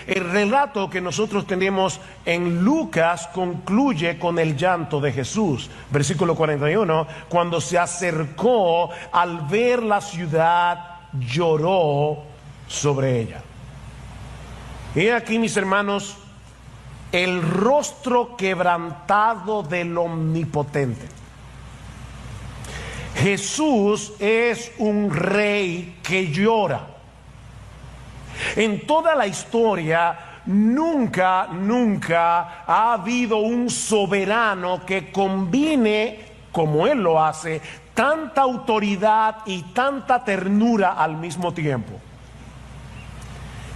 el relato que nosotros tenemos en Lucas concluye con el llanto de Jesús. Versículo 41, cuando se acercó al ver la ciudad, lloró sobre ella. Y aquí, mis hermanos, el rostro quebrantado del Omnipotente. Jesús es un rey que llora. En toda la historia, nunca ha habido un soberano que combine, como Él lo hace, tanta autoridad y tanta ternura al mismo tiempo.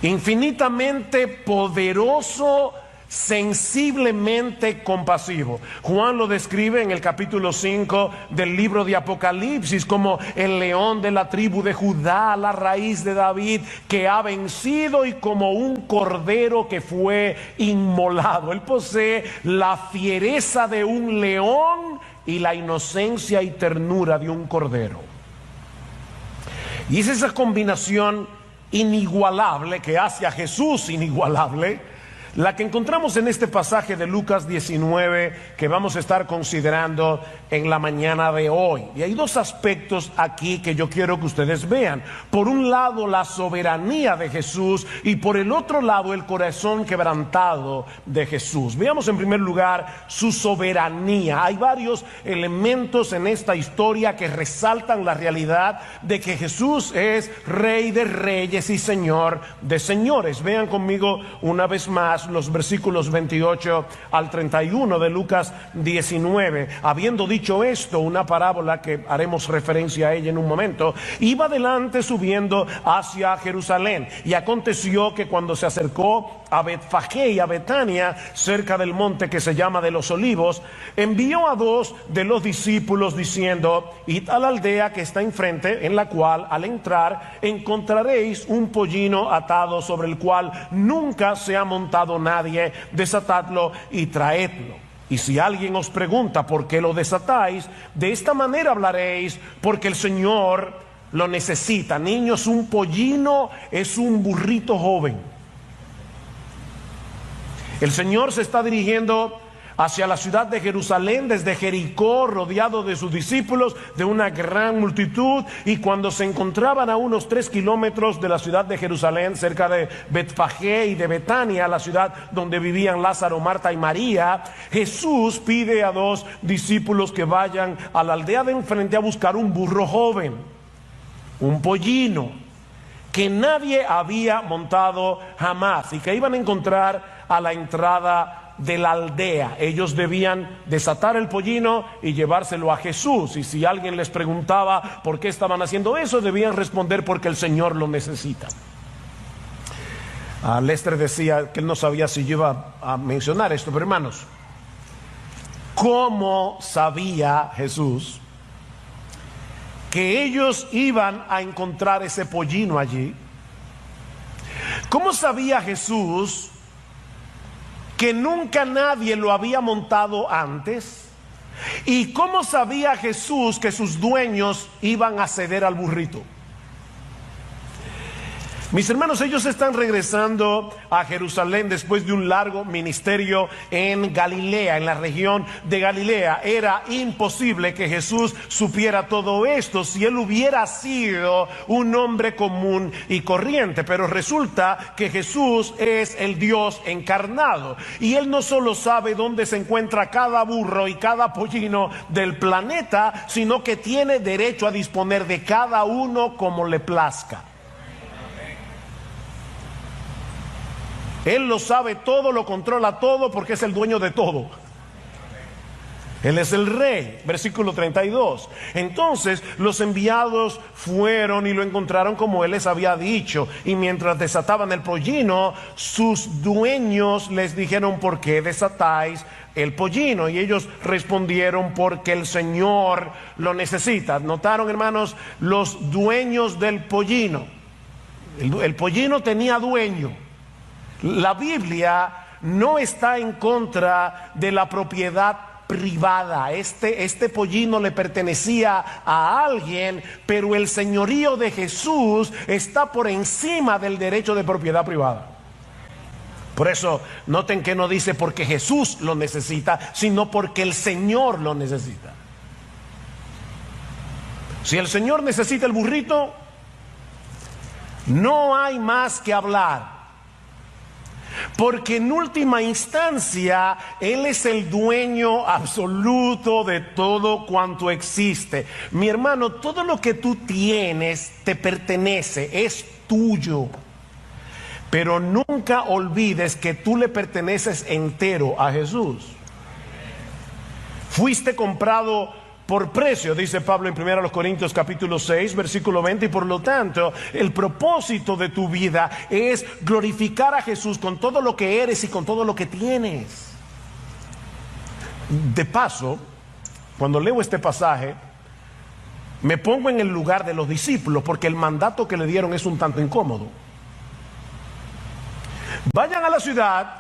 Infinitamente poderoso, sensiblemente compasivo. Juan lo describe en el capítulo 5 del libro de Apocalipsis como el león de la tribu de Judá, la raíz de David, que ha vencido, y como un cordero que fue inmolado. Él posee la fiereza de un león y la inocencia y ternura de un cordero. Y es esa combinación inigualable que hace a Jesús inigualable, la que encontramos en este pasaje de Lucas 19 que vamos a estar considerando en la mañana de hoy. Y hay dos aspectos aquí que yo quiero que ustedes vean. Por un lado, la soberanía de Jesús, y por el otro lado, el corazón quebrantado de Jesús. Veamos en primer lugar su soberanía. Hay varios elementos en esta historia que resaltan la realidad de que Jesús es Rey de reyes y Señor de señores. Vean conmigo una vez más los versículos 28 al 31 de Lucas 19. Habiendo dicho esto, una parábola que haremos referencia a ella en un momento, iba adelante subiendo hacia Jerusalén, y aconteció que cuando se acercó a Betfagé y a Betania, cerca del monte que se llama de los Olivos, envió a dos de los discípulos diciendo: id a la aldea que está enfrente, en la cual al entrar encontraréis un pollino atado, sobre el cual nunca se ha montado nadie, desatadlo y traedlo. Y si alguien os pregunta por qué lo desatáis, de esta manera hablaréis: porque el Señor lo necesita. Niños, un pollino es un burrito joven. El Señor se está dirigiendo hacia la ciudad de Jerusalén desde Jericó, rodeado de sus discípulos, de una gran multitud. Y cuando se encontraban a unos 3 kilómetros de la ciudad de Jerusalén, cerca de Betfagé y de Betania, la ciudad donde vivían Lázaro, Marta y María, Jesús pide a dos discípulos que vayan a la aldea de enfrente a buscar un burro joven, un pollino, que nadie había montado jamás, y que iban a encontrar a la entrada de la aldea. Ellos debían desatar el pollino y llevárselo a Jesús, y si alguien les preguntaba por qué estaban haciendo eso, debían responder: porque el Señor lo necesita. Lester decía que él no sabía si yo iba a mencionar esto, pero hermanos, ¿cómo sabía Jesús que ellos iban a encontrar ese pollino allí? ¿Cómo sabía Jesús que nunca nadie lo había montado antes? ¿Y cómo sabía Jesús que sus dueños iban a ceder al burrito? Mis hermanos, ellos están regresando a Jerusalén después de un largo ministerio en Galilea, en la región de Galilea. Era imposible que Jesús supiera todo esto si él hubiera sido un hombre común y corriente. Pero resulta que Jesús es el Dios encarnado, y él no solo sabe dónde se encuentra cada burro y cada pollino del planeta, sino que tiene derecho a disponer de cada uno como le plazca. Él lo sabe todo, lo controla todo, porque es el dueño de todo. Él es el rey. Versículo 32. Entonces los enviados fueron y lo encontraron como él les había dicho. Y mientras desataban el pollino, sus dueños les dijeron: ¿por qué desatáis el pollino? Y ellos respondieron: porque el Señor lo necesita. ¿Notaron, hermanos? Los dueños del pollino. El pollino tenía dueño. La Biblia no está en contra de la propiedad privada. Este pollino le pertenecía a alguien, pero el señorío de Jesús está por encima del derecho de propiedad privada. Por eso, noten que no dice porque Jesús lo necesita, sino porque el Señor lo necesita. Si el Señor necesita el burrito, no hay más que hablar. Porque en última instancia, Él es el dueño absoluto de todo cuanto existe. Mi hermano, todo lo que tú tienes te pertenece, es tuyo. Pero nunca olvides que tú le perteneces entero a Jesús. Fuiste comprado por precio, dice Pablo en 1 Corintios capítulo 6, versículo 20, y por lo tanto, el propósito de tu vida es glorificar a Jesús con todo lo que eres y con todo lo que tienes. De paso, cuando leo este pasaje, me pongo en el lugar de los discípulos, porque el mandato que le dieron es un tanto incómodo. Vayan a la ciudad,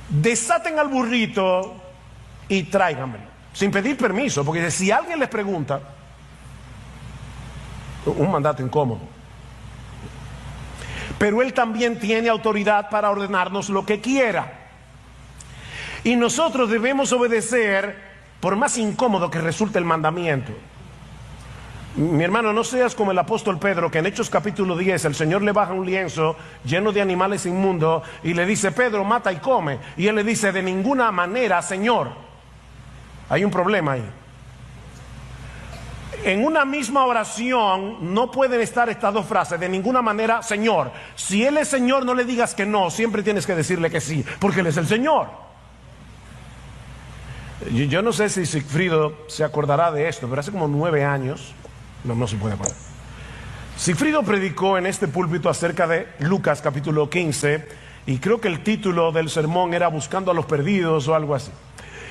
desaten al burrito y tráiganmelo. Sin pedir permiso, porque si alguien les pregunta, un mandato incómodo. Pero Él también tiene autoridad para ordenarnos lo que quiera. Y nosotros debemos obedecer, por más incómodo que resulte el mandamiento. Mi hermano, no seas como el apóstol Pedro, que en Hechos capítulo 10 el Señor le baja un lienzo lleno de animales inmundos y le dice: Pedro, mata y come. Y él le dice: de ninguna manera, Señor. Hay un problema ahí. En una misma oración no pueden estar estas dos frases: de ninguna manera, Señor. Si Él es Señor, no le digas que no, siempre tienes que decirle que sí, porque Él es el Señor. Yo no sé si Sigfrido se acordará de esto, pero hace como 9 años, no se puede acordar, Sigfrido predicó en este púlpito acerca de Lucas capítulo 15, y creo que el título del sermón era Buscando a los perdidos o algo así.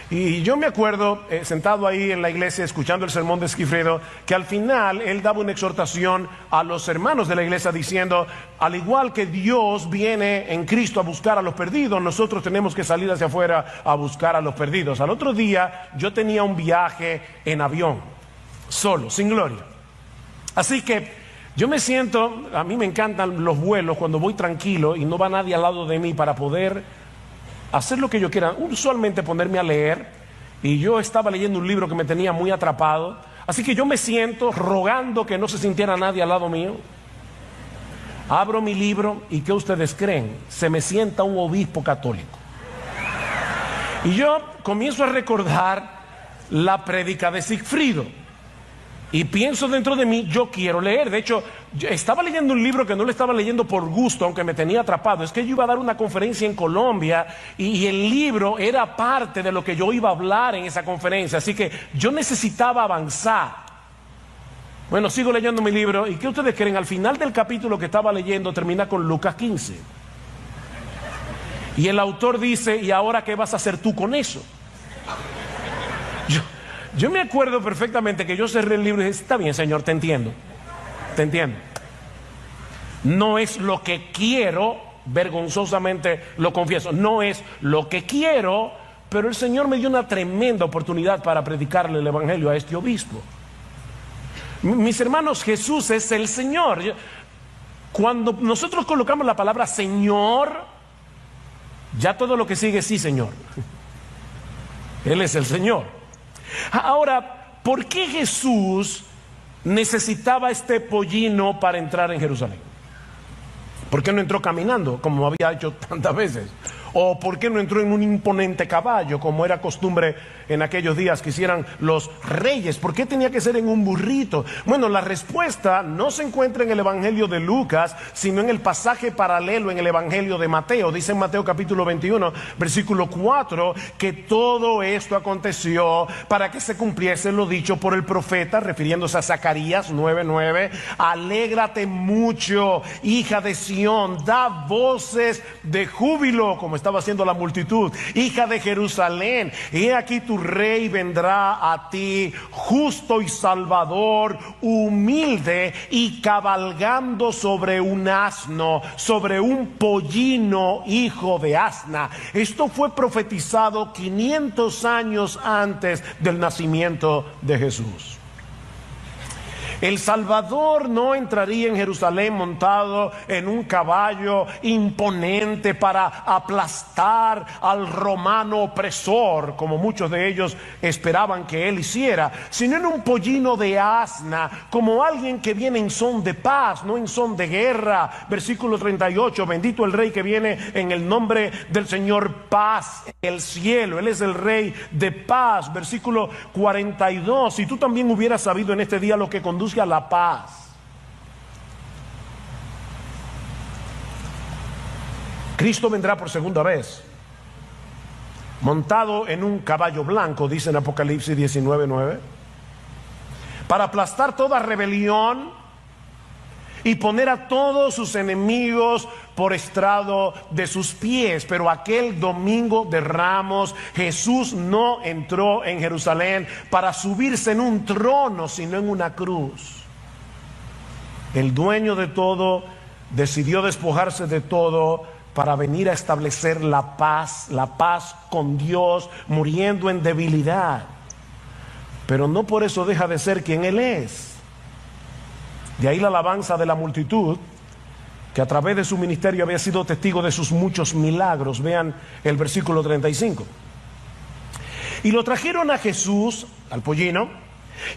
Y yo me acuerdo, sentado ahí en la iglesia escuchando el sermón de Sigfrido, que al final él daba una exhortación a los hermanos de la iglesia diciendo: al igual que Dios viene en Cristo a buscar a los perdidos, nosotros tenemos que salir hacia afuera a buscar a los perdidos. Al otro día yo tenía un viaje en avión, solo, sin Gloria. Así que yo me siento, a mí me encantan los vuelos cuando voy tranquilo y no va nadie al lado de mí para poder hacer lo que yo quiera, usualmente ponerme a leer. Y yo estaba leyendo un libro que me tenía muy atrapado, así que yo me siento rogando que no se sintiera nadie al lado mío. Abro mi libro y ¿qué ustedes creen? Se me sienta un obispo católico. Y yo comienzo a recordar la prédica de Sigfrido y pienso dentro de mí: yo quiero leer. De hecho, yo estaba leyendo un libro que no lo estaba leyendo por gusto, aunque me tenía atrapado. Es que yo iba a dar una conferencia en Colombia y el libro era parte de lo que yo iba a hablar en esa conferencia, así que yo necesitaba avanzar. Bueno, sigo leyendo mi libro y ¿qué ustedes creen? Al final del capítulo que estaba leyendo termina con Lucas 15 y el autor dice: ¿y ahora qué vas a hacer tú con eso? Yo me acuerdo perfectamente que yo cerré el libro y dije: está bien, Señor, te entiendo. Te entiendo. No es lo que quiero, vergonzosamente lo confieso, no es lo que quiero, pero el Señor me dio una tremenda oportunidad para predicarle el evangelio a este obispo. Mis hermanos, Jesús es el Señor. Cuando nosotros colocamos la palabra Señor, ya todo lo que sigue es sí, Señor. Él es el Señor. Ahora, ¿por qué Jesús necesitaba este pollino para entrar en Jerusalén? ¿Por qué no entró caminando, como había hecho tantas veces? ¿O por qué no entró en un imponente caballo, como era costumbre en aquellos días que hicieran los reyes? ¿Por qué tenía que ser en un burrito? Bueno, la respuesta no se encuentra en el Evangelio de Lucas, sino en el pasaje paralelo en el Evangelio de Mateo. Dice en Mateo capítulo 21, versículo 4, que todo esto aconteció para que se cumpliese lo dicho por el profeta, refiriéndose a Zacarías 9:9. Alégrate mucho, hija de Sión, da voces de júbilo, como estaba haciendo la multitud, hija de Jerusalén, he aquí tu rey vendrá a ti, justo y salvador, humilde y cabalgando sobre un asno, sobre un pollino, hijo de asna. Esto fue profetizado 500 años antes del nacimiento de Jesús. El Salvador no entraría en Jerusalén montado en un caballo imponente para aplastar al romano opresor, como muchos de ellos esperaban que él hiciera, sino en un pollino de asna, como alguien que viene en son de paz, no en son de guerra. Versículo 38, bendito el Rey que viene en el nombre del Señor, paz en el cielo. Él es el Rey de paz. Versículo 42, si tú también hubieras sabido en este día lo que conduce a la paz. Cristo vendrá por segunda vez, montado en un caballo blanco, dice en Apocalipsis 19:9, para aplastar toda rebelión y poner a todos sus enemigos por estrado de sus pies. Pero aquel domingo de Ramos, Jesús no entró en Jerusalén para subirse en un trono, sino en una cruz. El dueño de todo decidió despojarse de todo para venir a establecer la paz con Dios, muriendo en debilidad. Pero no por eso deja de ser quien Él es. De ahí la alabanza de la multitud, que a través de su ministerio había sido testigo de sus muchos milagros. Vean el versículo 35. Y lo trajeron a Jesús, al pollino,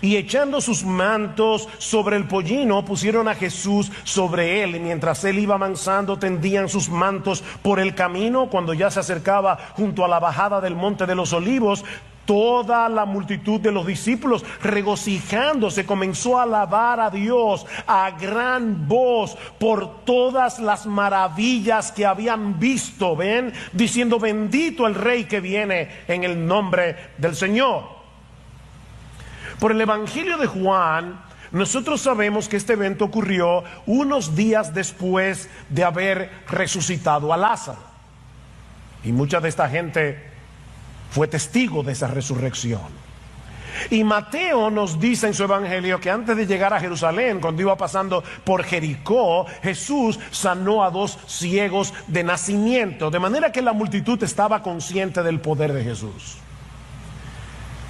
y echando sus mantos sobre el pollino, pusieron a Jesús sobre él. Y mientras él iba avanzando, tendían sus mantos por el camino. Cuando ya se acercaba junto a la bajada del monte de los Olivos, toda la multitud de los discípulos, regocijándose, comenzó a alabar a Dios a gran voz por todas las maravillas que habían visto. Ven, diciendo: bendito el Rey que viene en el nombre del Señor. Por el Evangelio de Juan, nosotros sabemos que este evento ocurrió unos días después de haber resucitado a Lázaro. Y mucha de esta gente fue testigo de esa resurrección. Y Mateo nos dice en su evangelio que antes de llegar a Jerusalén, cuando iba pasando por Jericó, Jesús sanó a 2 ciegos de nacimiento, de manera que la multitud estaba consciente del poder de Jesús.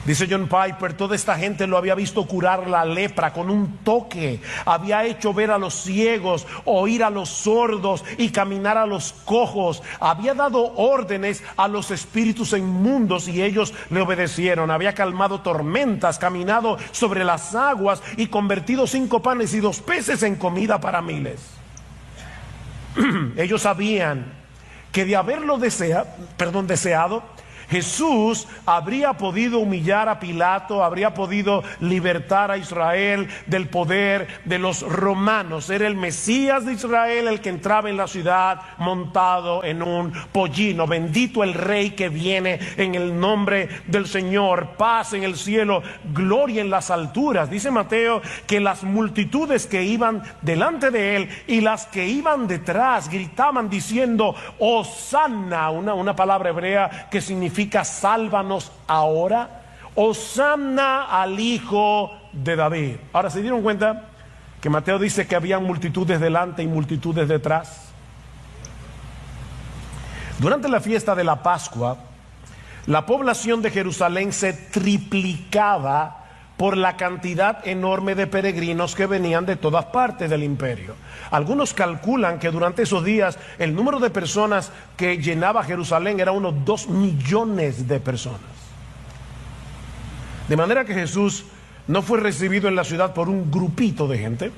Dice John Piper, toda esta gente lo había visto curar la lepra con un toque, había hecho ver a los ciegos, oír a los sordos y caminar a los cojos, había dado órdenes a los espíritus inmundos y ellos le obedecieron, había calmado tormentas, caminado sobre las aguas y convertido 5 panes y 2 peces en comida para miles. Ellos sabían que de haberlo deseado, Jesús habría podido humillar a Pilato, habría podido libertar a Israel del poder de los romanos. Era el Mesías de Israel el que entraba en la ciudad montado en un pollino. Bendito el Rey que viene en el nombre del Señor. Paz en el cielo, gloria en las alturas. Dice Mateo que las multitudes que iban delante de él y las que iban detrás gritaban diciendo: Hosanna, una palabra hebrea que significa sálvanos ahora, Hosanna al Hijo de David. Ahora, ¿se dieron cuenta que Mateo dice que había multitudes delante y multitudes detrás? Durante la fiesta de la Pascua, la población de Jerusalén se triplicaba por la cantidad enorme de peregrinos que venían de todas partes del imperio. Algunos calculan que durante esos días el número de personas que llenaba Jerusalén era unos 2 millones de personas. De manera que Jesús no fue recibido en la ciudad por un grupito de gente.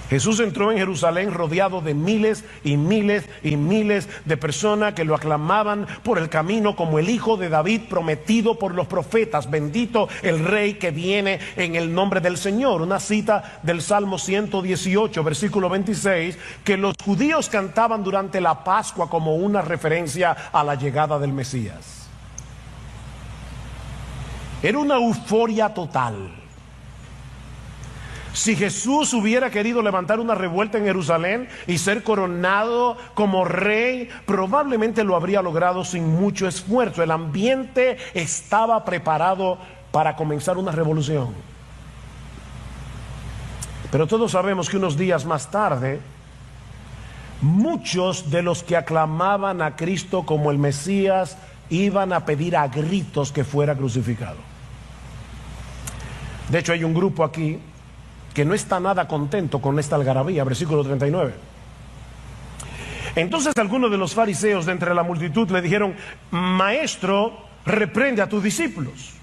Jesús entró en Jerusalén rodeado de miles y miles y miles de personas que lo aclamaban por el camino como el Hijo de David prometido por los profetas. Bendito el Rey que viene en el nombre del Señor. Una cita del Salmo 118, versículo 26, que los judíos cantaban durante la Pascua como una referencia a la llegada del Mesías. Era una euforia total. Si Jesús hubiera querido levantar una revuelta en Jerusalén y ser coronado como rey, probablemente lo habría logrado sin mucho esfuerzo. El ambiente estaba preparado para comenzar una revolución. Pero todos sabemos que unos días más tarde, muchos de los que aclamaban a Cristo como el Mesías iban a pedir a gritos que fuera crucificado. De hecho, hay un grupo aquí que no está nada contento con esta algarabía, versículo 39. Entonces algunos de los fariseos de entre la multitud le dijeron: Maestro, reprende a tus discípulos.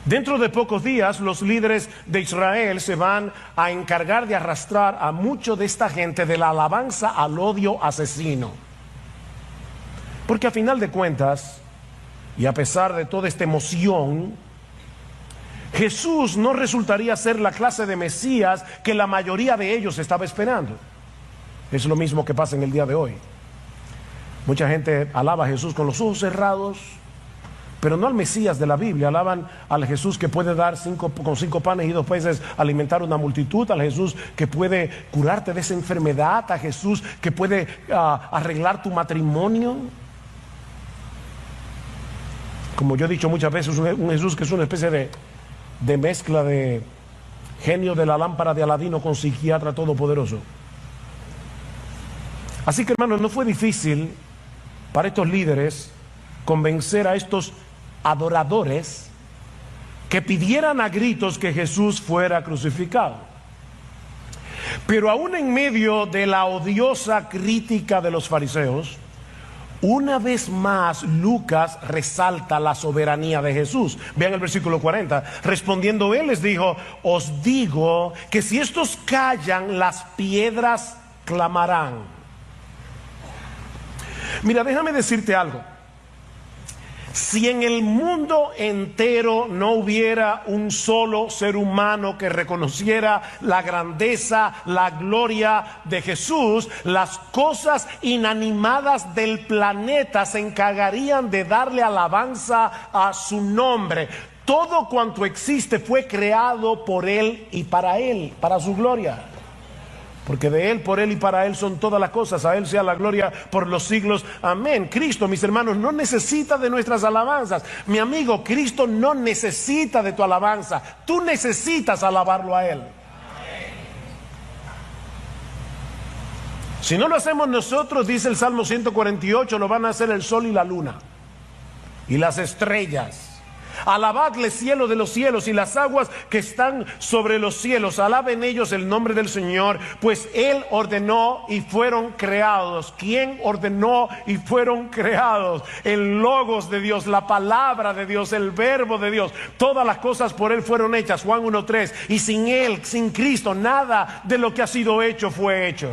Dentro de pocos días los líderes de Israel se van a encargar de arrastrar a mucho de esta gente de la alabanza al odio asesino. Porque a final de cuentas, y a pesar de toda esta emoción, Jesús no resultaría ser la clase de Mesías que la mayoría de ellos estaba esperando. Es lo mismo que pasa en el día de hoy. Mucha gente alaba a Jesús con los ojos cerrados, pero no al Mesías de la Biblia. Alaban al Jesús que puede dar con 5 panes y 2 peces alimentar una multitud, al Jesús que puede curarte de esa enfermedad, a Jesús que puede arreglar tu matrimonio. Como yo he dicho muchas veces, un Jesús que es una especie de mezcla de genio de la lámpara de Aladino con psiquiatra todopoderoso. Así que, hermanos, no fue difícil para estos líderes convencer a estos adoradores que pidieran a gritos que Jesús fuera crucificado. Pero aún en medio de la odiosa crítica de los fariseos, una vez más Lucas resalta la soberanía de Jesús. Vean el versículo 40. Respondiendo él les dijo: os digo que si estos callan, las piedras clamarán. Mira, déjame decirte algo. Si en el mundo entero no hubiera un solo ser humano que reconociera la grandeza, la gloria de Jesús, las cosas inanimadas del planeta se encargarían de darle alabanza a su nombre. Todo cuanto existe fue creado por Él, para su gloria. Porque de Él, por Él y para Él son todas las cosas. A Él sea la gloria por los siglos. Amén. Cristo, mis hermanos, no necesita de nuestras alabanzas. Mi amigo, Cristo no necesita de tu alabanza. Tú necesitas alabarlo a Él. Si no lo hacemos nosotros, dice el Salmo 148, lo van a hacer el sol y la luna y las estrellas. Alabadle, cielo de los cielos, y las aguas que están sobre los cielos. Alaben ellos el nombre del Señor, pues Él ordenó y fueron creados. ¿Quién ordenó y fueron creados? El logos de Dios, la palabra de Dios, el verbo de Dios. Todas las cosas por Él fueron hechas. Juan 1:3. Y sin Él, sin Cristo, nada de lo que ha sido hecho fue hecho.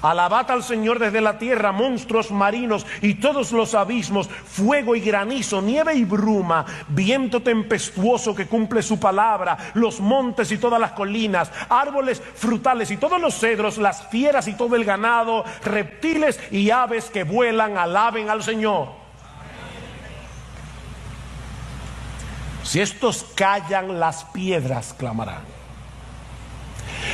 Alabad al Señor desde la tierra, monstruos marinos y todos los abismos, fuego y granizo, nieve y bruma, viento tempestuoso que cumple su palabra, los montes y todas las colinas, árboles frutales y todos los cedros, las fieras y todo el ganado, reptiles y aves que vuelan, alaben al Señor. Si estos callan, las piedras clamarán.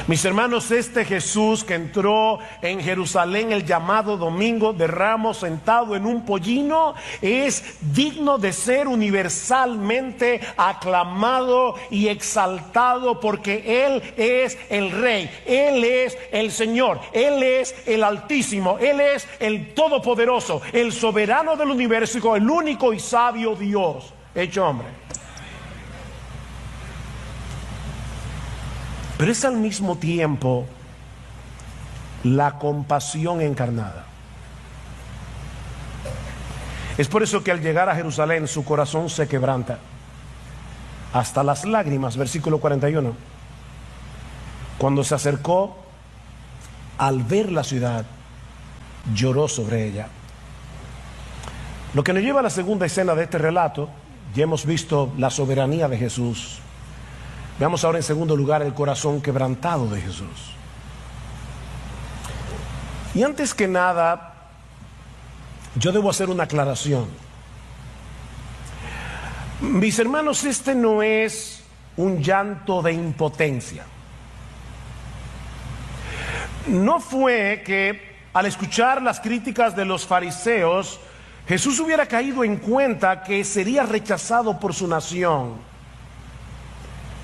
Mis hermanos, este Jesús que entró en Jerusalén el llamado Domingo de Ramos sentado en un pollino es digno de ser universalmente aclamado y exaltado, porque Él es el Rey, Él es el Señor, Él es el Altísimo, Él es el Todopoderoso, el soberano del universo, el único y sabio Dios hecho hombre. Pero es al mismo tiempo la compasión encarnada. Es por eso que al llegar a Jerusalén su corazón se quebranta hasta las lágrimas, versículo 41. Cuando se acercó, al ver la ciudad, lloró sobre ella. Lo que nos lleva a la segunda escena de este relato. Ya hemos visto la soberanía de Jesús. Veamos ahora en segundo lugar el corazón quebrantado de Jesús. Y antes que nada, yo debo hacer una aclaración. Mis hermanos, este no es un llanto de impotencia. No fue que al escuchar las críticas de los fariseos, Jesús hubiera caído en cuenta que sería rechazado por su nación.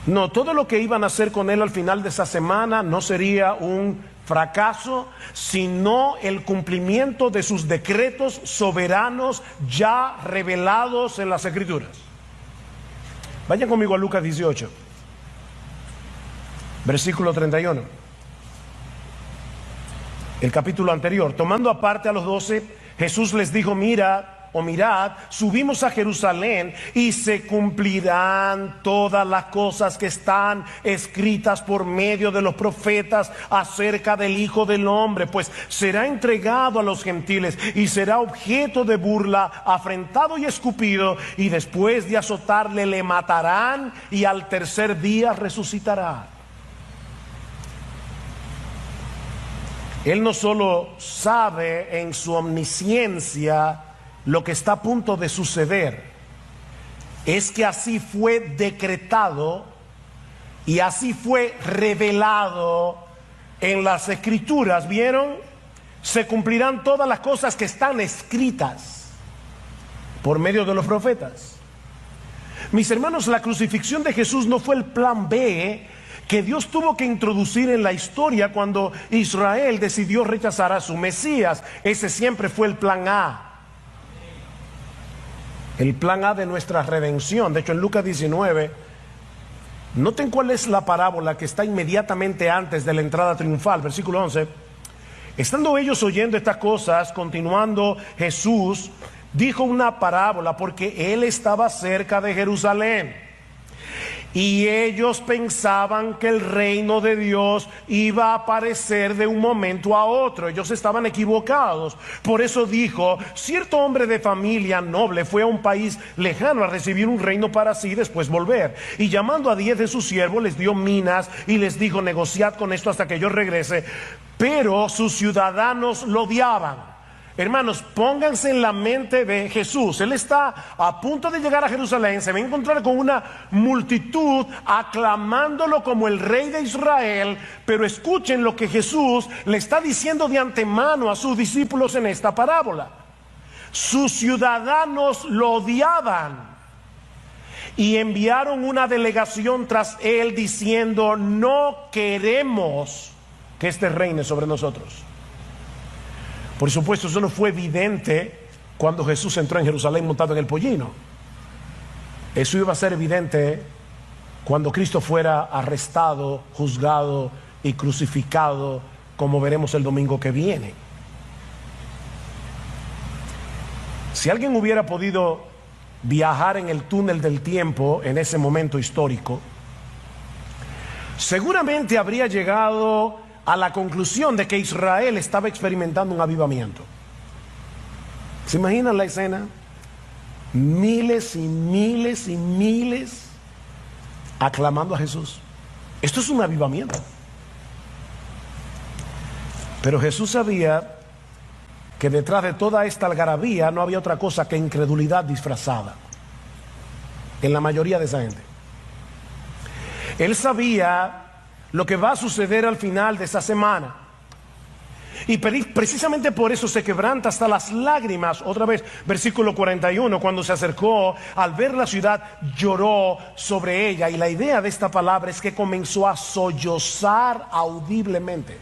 No, todo lo que iban a hacer con él al final de esa semana no sería un fracaso, sino el cumplimiento de sus decretos soberanos ya revelados en las Escrituras. Vayan conmigo a Lucas 18, versículo 31. El capítulo anterior. Tomando aparte a los 12, Jesús les dijo: mirad, subimos a Jerusalén y se cumplirán todas las cosas que están escritas por medio de los profetas acerca del Hijo del Hombre, pues será entregado a los gentiles y será objeto de burla, afrentado y escupido, y después de azotarle le matarán y al tercer día resucitará. Él no solo sabe en su omnisciencia lo que está a punto de suceder, es que así fue decretado y así fue revelado en las Escrituras. ¿Vieron? Se cumplirán todas las cosas que están escritas por medio de los profetas. Mis hermanos, la crucifixión de Jesús no fue el plan B que Dios tuvo que introducir en la historia cuando Israel decidió rechazar a su Mesías. Ese siempre fue el plan A. El plan A de nuestra redención. De hecho, en Lucas 19, noten cuál es la parábola que está inmediatamente antes de la entrada triunfal. Versículo 11. Estando ellos oyendo estas cosas, continuando, Jesús dijo una parábola porque él estaba cerca de Jerusalén. Y ellos pensaban que el reino de Dios iba a aparecer de un momento a otro. Ellos estaban equivocados. Por eso dijo: cierto hombre de familia noble fue a un país lejano a recibir un reino para sí y después volver. Y llamando a 10 de sus siervos, les dio minas y les dijo: negociad con esto hasta que yo regrese. Pero sus ciudadanos lo odiaban. Hermanos, pónganse en la mente de Jesús. Él está a punto de llegar a Jerusalén, se va a encontrar con una multitud aclamándolo como el rey de Israel, pero escuchen lo que Jesús le está diciendo de antemano a sus discípulos en esta parábola. Sus ciudadanos lo odiaban y enviaron una delegación tras él diciendo: no queremos que este reine sobre nosotros. Por supuesto, eso no fue evidente cuando Jesús entró en Jerusalén montado en el pollino. Eso iba a ser evidente cuando Cristo fuera arrestado, juzgado y crucificado, como veremos el domingo que viene. Si alguien hubiera podido viajar en el túnel del tiempo en ese momento histórico, seguramente habría llegado a la conclusión de que Israel estaba experimentando un avivamiento. ¿Se imaginan la escena? Miles y miles y miles aclamando a Jesús. Esto es un avivamiento. Pero Jesús sabía que detrás de toda esta algarabía no había otra cosa que incredulidad disfrazada en la mayoría de esa gente. Él sabía lo que va a suceder al final de esa semana. Y precisamente por eso se quebranta hasta las lágrimas. Otra vez, versículo 41, cuando se acercó, al ver la ciudad, lloró sobre ella. Y la idea de esta palabra es que comenzó a sollozar audiblemente.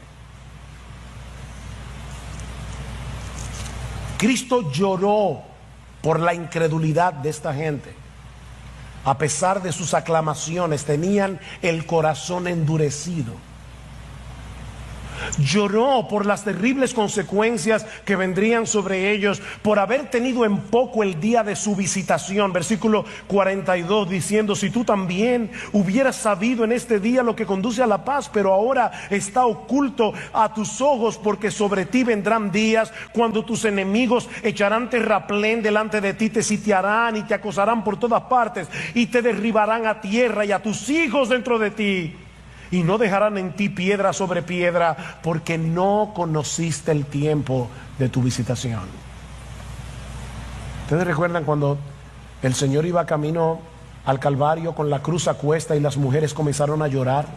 Cristo lloró por la incredulidad de esta gente. A pesar de sus aclamaciones, tenían el corazón endurecido. Lloró por las terribles consecuencias que vendrían sobre ellos por haber tenido en poco el día de su visitación. Versículo 42 diciendo: si tú también hubieras sabido en este día lo que conduce a la paz, pero ahora está oculto a tus ojos, porque sobre ti vendrán días cuando tus enemigos echarán terraplén delante de ti, te sitiarán y te acosarán por todas partes y te derribarán a tierra y a tus hijos dentro de ti. Y no dejarán en ti piedra sobre piedra, porque no conociste el tiempo de tu visitación. ¿Ustedes recuerdan cuando el Señor iba camino al Calvario con la cruz a cuesta y las mujeres comenzaron a llorar?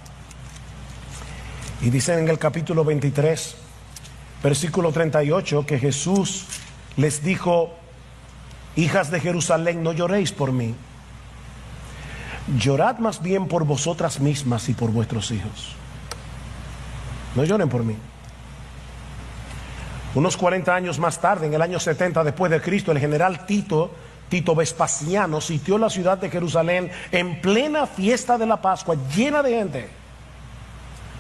Y dicen en el capítulo 23, versículo 38, que Jesús les dijo: hijas de Jerusalén, no lloréis por mí. Llorad más bien por vosotras mismas y por vuestros hijos. No lloren por mí. Unos 40 años más tarde, en el año 70 después de Cristo, el general Tito Tito Vespasiano sitió la ciudad de Jerusalén en plena fiesta de la Pascua, llena de gente,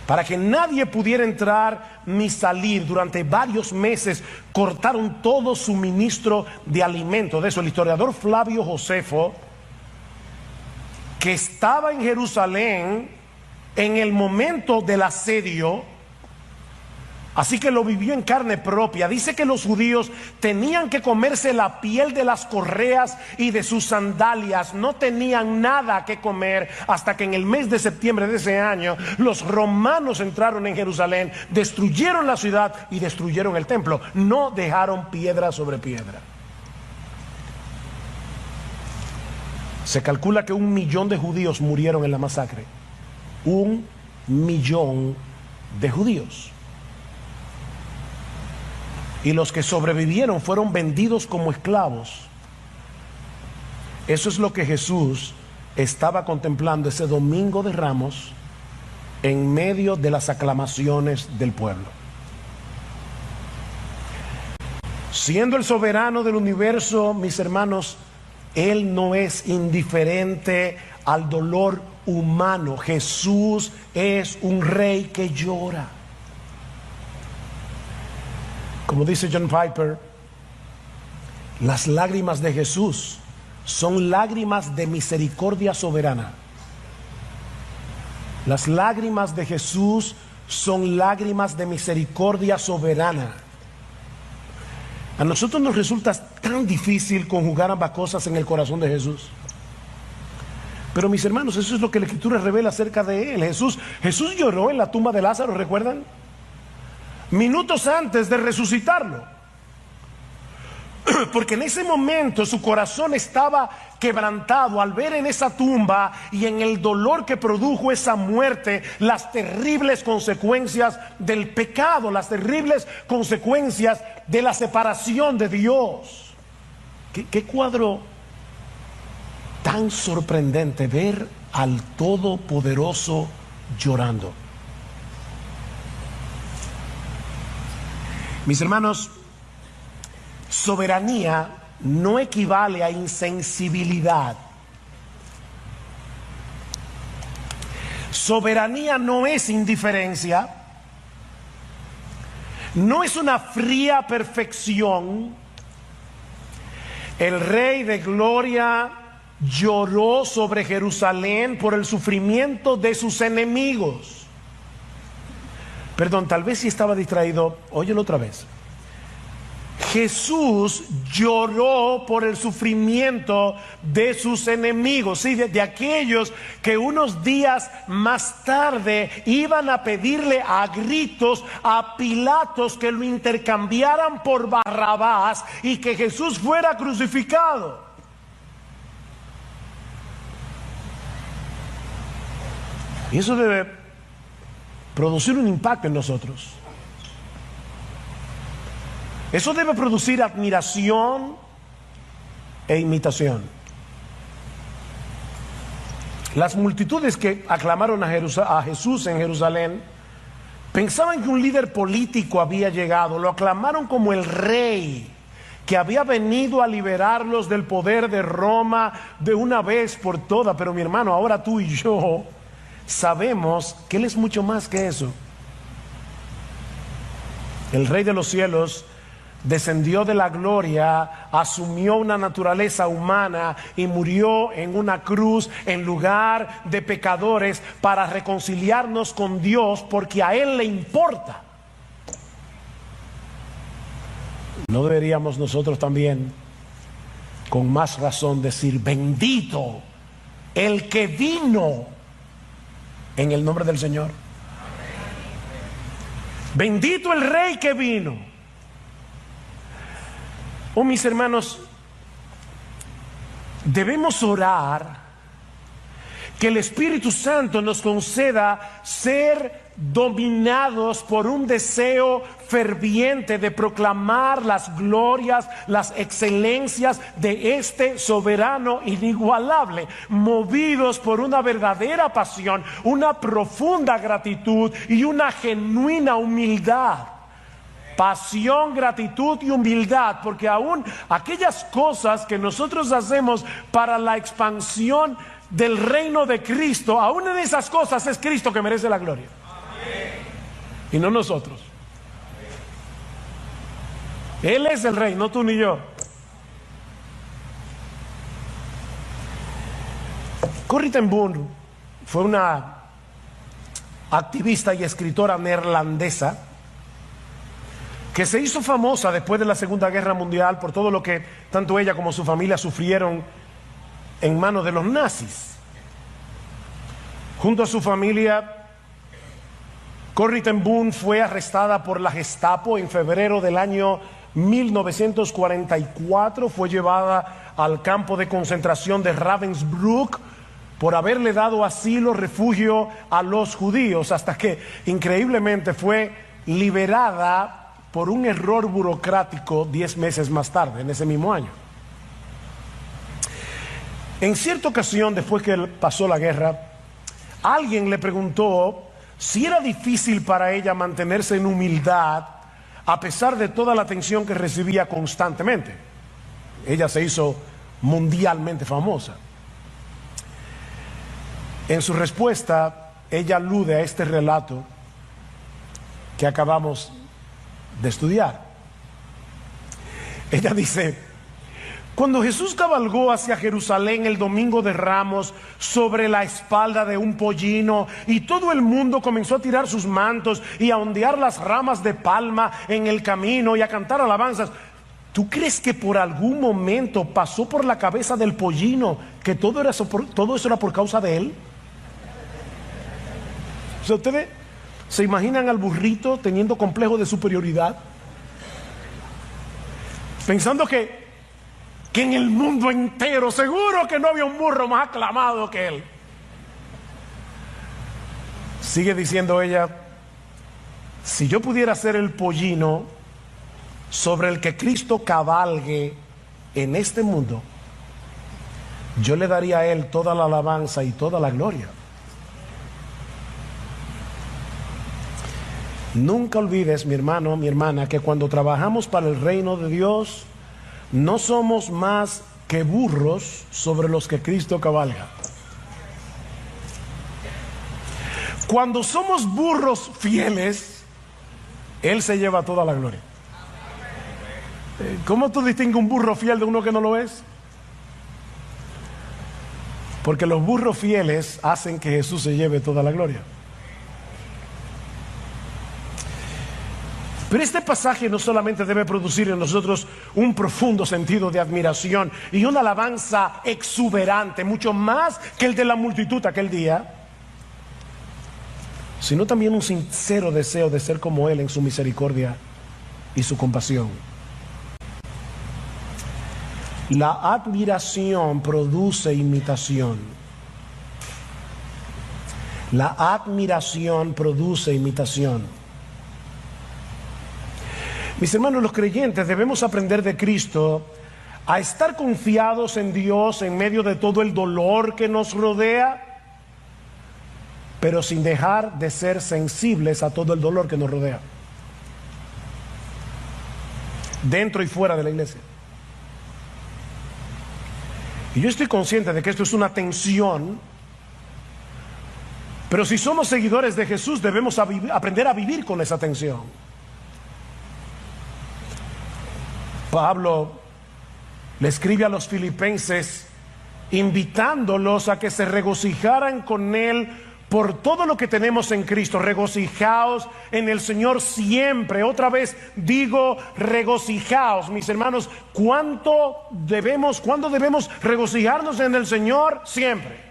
para que nadie pudiera entrar ni salir. Durante varios meses cortaron todo suministro de alimento. De eso el historiador Flavio Josefo, que estaba en Jerusalén en el momento del asedio, así que lo vivió en carne propia, dice que los judíos tenían que comerse la piel de las correas y de sus sandalias. No tenían nada que comer hasta que en el mes de septiembre de ese año los romanos entraron en Jerusalén, destruyeron la ciudad y destruyeron el templo. No dejaron piedra sobre piedra. Se calcula que 1 millón de judíos murieron en la masacre. 1 millón de judíos. Y los que sobrevivieron fueron vendidos como esclavos. Eso es lo que Jesús estaba contemplando ese domingo de Ramos en medio de las aclamaciones del pueblo. Siendo el soberano del universo, mis hermanos, Él no es indiferente al dolor humano. Jesús es un rey que llora. Como dice John Piper, las lágrimas de Jesús son lágrimas de misericordia soberana. Las lágrimas de Jesús son lágrimas de misericordia soberana. A nosotros nos resulta tan difícil conjugar ambas cosas en el corazón de Jesús. Pero mis hermanos, eso es lo que la Escritura revela acerca de Él. Jesús lloró en la tumba de Lázaro, ¿recuerdan? Minutos antes de resucitarlo. Porque en ese momento su corazón estaba quebrantado al ver en esa tumba y en el dolor que produjo esa muerte las terribles consecuencias del pecado, las terribles consecuencias de la separación de Dios. ¿Qué cuadro tan sorprendente ver al Todopoderoso llorando? Mis hermanos, soberanía no equivale a insensibilidad. Soberanía no es indiferencia, no es una fría perfección. El Rey de Gloria lloró sobre Jerusalén por el sufrimiento de sus enemigos. Perdón, tal vez si estaba distraído, óyelo otra vez. Jesús lloró por el sufrimiento de sus enemigos, ¿sí? de aquellos que unos días más tarde iban a pedirle a gritos a Pilatos que lo intercambiaran por Barrabás y que Jesús fuera crucificado. Y eso debe producir un impacto en nosotros. Eso debe producir admiración e imitación. Las multitudes que aclamaron a Jesús en Jerusalén pensaban que un líder político había llegado. Lo aclamaron como el rey que había venido a liberarlos del poder de Roma de una vez por todas. Pero mi hermano, ahora tú y yo sabemos que Él es mucho más que eso. El Rey de los cielos descendió de la gloria, asumió una naturaleza humana y murió en una cruz en lugar de pecadores para reconciliarnos con Dios, porque a Él le importa. ¿No deberíamos nosotros también con más razón decir: bendito el que vino en el nombre del Señor? Bendito el Rey que vino. Oh, mis hermanos, debemos orar que el Espíritu Santo nos conceda ser dominados por un deseo ferviente de proclamar las glorias, las excelencias de este soberano inigualable, movidos por una verdadera pasión, una profunda gratitud y una genuina humildad. pasión, gratitud y humildad, porque aún aquellas cosas que nosotros hacemos para la expansión del reino de Cristo, aún en esas cosas es Cristo que merece la gloria. Y no nosotros. Él es el rey, no tú ni yo. Corrie ten Boom fue una activista y escritora neerlandesa que se hizo famosa después de la Segunda Guerra Mundial por todo lo que tanto ella como su familia sufrieron en manos de los nazis. Junto a su familia, Corrie ten Boom fue arrestada por la Gestapo en febrero del año 1944. Fue llevada al campo de concentración de Ravensbrück por haberle dado asilo, refugio a los judíos, hasta que increíblemente fue liberada por un error burocrático 10 meses más tarde, en ese mismo año. En cierta ocasión, después que pasó la guerra, alguien le preguntó si era difícil para ella mantenerse en humildad a pesar de toda la atención que recibía constantemente. Ella se hizo mundialmente famosa. En su respuesta, ella alude a este relato que acabamos de estudiar. Ella dice: cuando Jesús cabalgó hacia Jerusalén el domingo de Ramos sobre la espalda de un pollino, y todo el mundo comenzó a tirar sus mantos y a ondear las ramas de palma en el camino y a cantar alabanzas, ¿tú crees que por algún momento pasó por la cabeza del pollino que todo eso era por causa de él? O sea, ¿ustedes se imaginan al burrito teniendo complejo de superioridad? Pensando que en el mundo entero seguro que no había un burro más aclamado que él. Sigue diciendo ella: si yo pudiera ser el pollino sobre el que Cristo cabalgue en este mundo, yo le daría a él toda la alabanza y toda la gloria. Nunca olvides, mi hermano, mi hermana, que cuando trabajamos para el reino de Dios, no somos más que burros sobre los que Cristo cabalga. Cuando somos burros fieles, Él se lleva toda la gloria. ¿Cómo tú distingues un burro fiel de uno que no lo es? Porque los burros fieles hacen que Jesús se lleve toda la gloria. Pero este pasaje no solamente debe producir en nosotros un profundo sentido de admiración y una alabanza exuberante, mucho más que el de la multitud aquel día, sino también un sincero deseo de ser como Él en su misericordia y su compasión. La admiración produce imitación. La admiración produce imitación. Mis hermanos, los creyentes debemos aprender de Cristo a estar confiados en Dios en medio de todo el dolor que nos rodea, pero sin dejar de ser sensibles a todo el dolor que nos rodea, dentro y fuera de la iglesia. Y yo estoy consciente de que esto es una tensión, pero si somos seguidores de Jesús debemos aprender a vivir con esa tensión. Pablo le escribe a los filipenses invitándolos a que se regocijaran con Él por todo lo que tenemos en Cristo. Regocijaos en el Señor siempre. Otra vez digo, regocijaos, mis hermanos. ¿Cuándo debemos regocijarnos en el Señor? Siempre.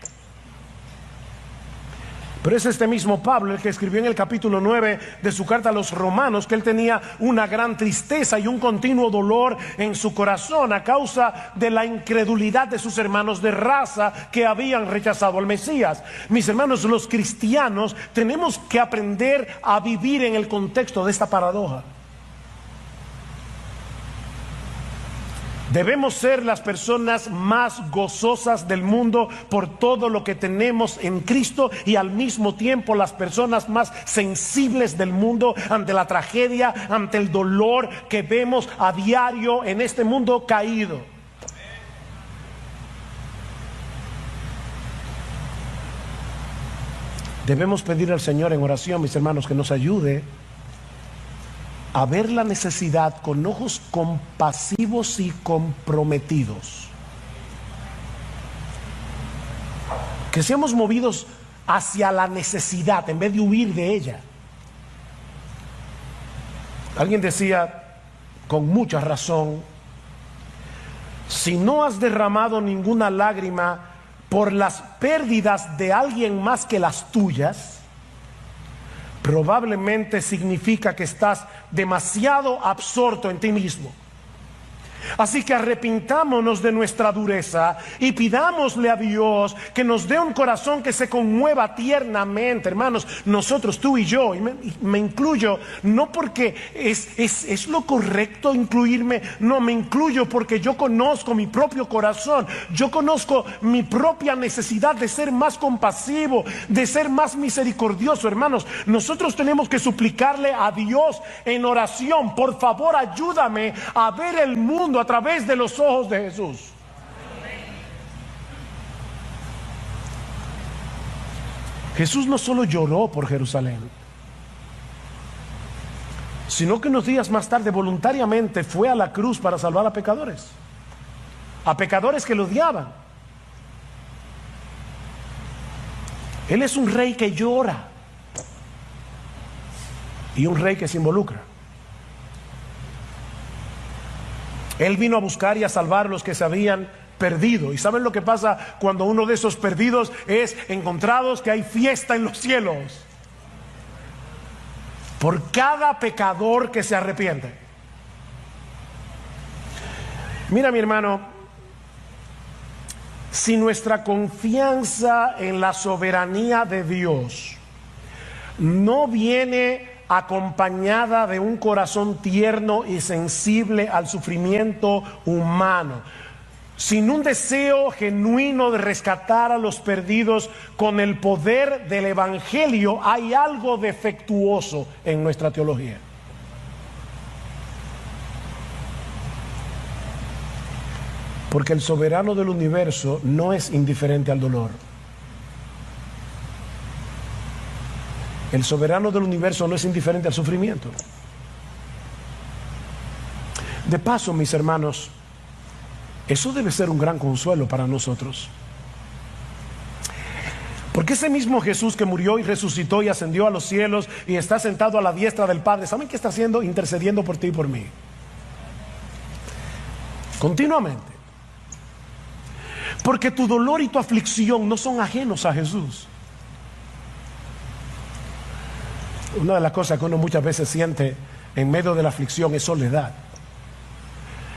Pero es este mismo Pablo el que escribió en el capítulo 9 de su carta a los Romanos que él tenía una gran tristeza y un continuo dolor en su corazón a causa de la incredulidad de sus hermanos de raza que habían rechazado al Mesías. Mis hermanos, los cristianos tenemos que aprender a vivir en el contexto de esta paradoja. Debemos ser las personas más gozosas del mundo por todo lo que tenemos en Cristo, y al mismo tiempo las personas más sensibles del mundo ante la tragedia, ante el dolor que vemos a diario en este mundo caído. Debemos pedir al Señor en oración, mis hermanos, que nos ayude a ver la necesidad con ojos compasivos y comprometidos. Que seamos movidos hacia la necesidad en vez de huir de ella. Alguien decía con mucha razón: si no has derramado ninguna lágrima por las pérdidas de alguien más que las tuyas, probablemente significa que estás demasiado absorto en ti mismo. Así que arrepintámonos de nuestra dureza y pidámosle a Dios que nos dé un corazón que se conmueva tiernamente, hermanos. Nosotros, tú y yo, y me incluyo, no porque es lo correcto incluirme, no, me incluyo porque yo conozco mi propio corazón, yo conozco mi propia necesidad de ser más compasivo, de ser más misericordioso, hermanos. Nosotros tenemos que suplicarle a Dios en oración: por favor, ayúdame a ver el mundo a través de los ojos de Jesús. Jesús no solo lloró por Jerusalén, sino que unos días más tarde voluntariamente fue a la cruz para salvar a pecadores que lo odiaban. Él es un rey que llora y un rey que se involucra. Él vino a buscar y a salvar a los que se habían perdido. ¿Y saben lo que pasa cuando uno de esos perdidos es encontrados? Que hay fiesta en los cielos por cada pecador que se arrepiente. Mira, mi hermano, si nuestra confianza en la soberanía de Dios no viene acompañada de un corazón tierno y sensible al sufrimiento humano, sin un deseo genuino de rescatar a los perdidos con el poder del Evangelio, hay algo defectuoso en nuestra teología. Porque el soberano del universo no es indiferente al dolor. El soberano del universo no es indiferente al sufrimiento. De paso, mis hermanos, eso debe ser un gran consuelo para nosotros. Porque ese mismo Jesús que murió y resucitó y ascendió a los cielos y está sentado a la diestra del Padre, ¿saben qué está haciendo? Intercediendo por ti y por mí. Continuamente. Porque tu dolor y tu aflicción no son ajenos a Jesús. Una de las cosas que uno muchas veces siente en medio de la aflicción es soledad.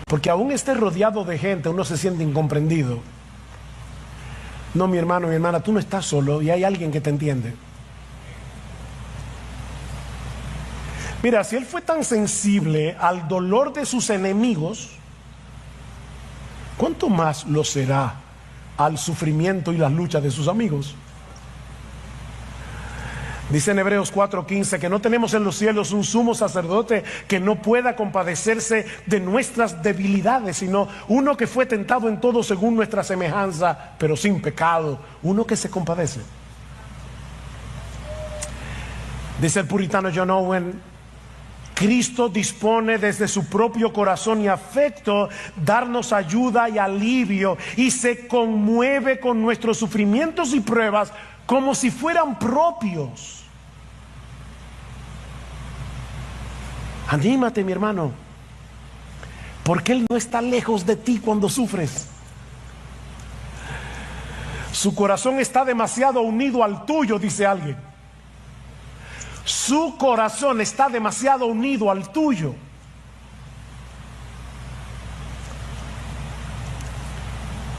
Porque aún esté rodeado de gente, uno se siente incomprendido. No, mi hermano, mi hermana, tú no estás solo y hay alguien que te entiende. Mira, si él fue tan sensible al dolor de sus enemigos, ¿cuánto más lo será al sufrimiento y las luchas de sus amigos? Dice en Hebreos 4:15 que no tenemos en los cielos un sumo sacerdote que no pueda compadecerse de nuestras debilidades, sino uno que fue tentado en todo según nuestra semejanza, pero sin pecado, uno que se compadece. Dice el puritano John Owen: Cristo dispone desde su propio corazón y afecto darnos ayuda y alivio, y se conmueve con nuestros sufrimientos y pruebas como si fueran propios. Anímate, mi hermano, porque Él no está lejos de ti cuando sufres. Su corazón está demasiado unido al tuyo, dice alguien. Su corazón está demasiado unido al tuyo.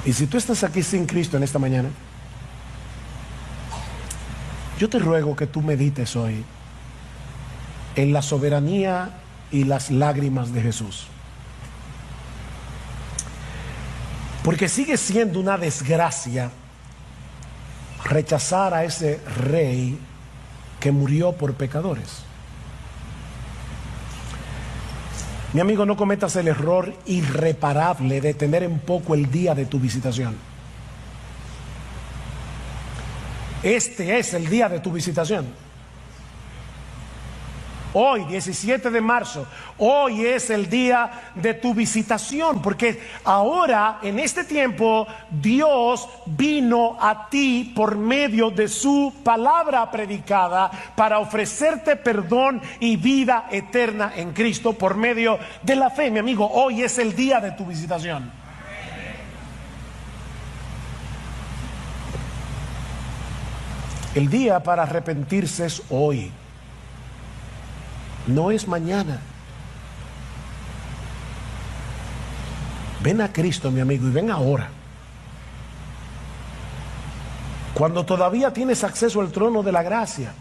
Y si tú estás aquí sin Cristo en esta mañana, yo te ruego que tú medites hoy en la soberanía y las lágrimas de Jesús. Porque sigue siendo una desgracia rechazar a ese rey que murió por pecadores. Mi amigo, no cometas el error irreparable de tener en poco el día de tu visitación. Este es el día de tu visitación. Hoy, 17 de marzo, hoy es el día de tu visitación, porque ahora, en este tiempo, Dios vino a ti por medio de su palabra predicada para ofrecerte perdón y vida eterna en Cristo por medio de la fe. Mi amigo, hoy es el día de tu visitación. El día para arrepentirse es hoy. No es mañana. Ven a Cristo, mi amigo, y ven ahora. Cuando todavía tienes acceso al trono de la gracia.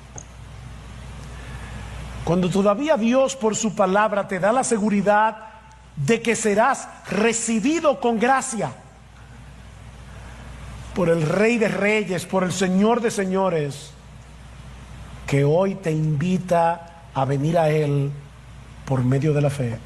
Cuando todavía Dios por su palabra te da la seguridad de que serás recibido con gracia por el Rey de Reyes, por el Señor de Señores, que hoy te invita a venir a Él por medio de la fe.